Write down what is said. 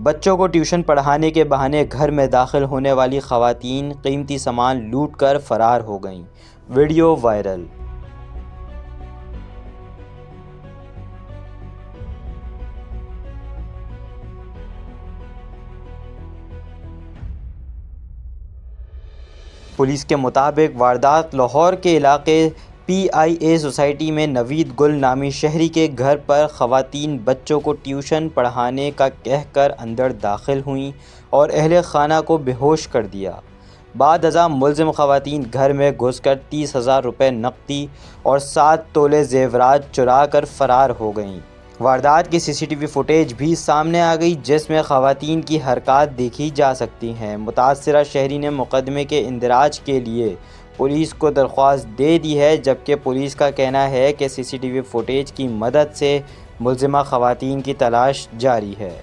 بچوں کو ٹیوشن پڑھانے کے بہانے گھر میں داخل ہونے والی خواتین قیمتی سامان لوٹ کر فرار ہو گئیں، ویڈیو وائرل۔ پولیس کے مطابق واردات لاہور کے علاقے PIA سوسائٹی میں نوید گل نامی شہری کے گھر پر خواتین بچوں کو ٹیوشن پڑھانے کا کہہ کر اندر داخل ہوئیں اور اہل خانہ کو بے ہوش کر دیا۔ بعد ازاں ملزم خواتین گھر میں گھس کر 30,000 روپے نقدی اور 7 تولے زیورات چرا کر فرار ہو گئیں۔ واردات کی CCTV فوٹیج بھی سامنے آ گئی جس میں خواتین کی حرکات دیکھی جا سکتی ہیں۔ متاثرہ شہری نے مقدمے کے اندراج کے لیے پولیس کو درخواست دے دی ہے، جبکہ پولیس کا کہنا ہے کہ CCTV فوٹیج کی مدد سے ملزمہ خواتین کی تلاش جاری ہے۔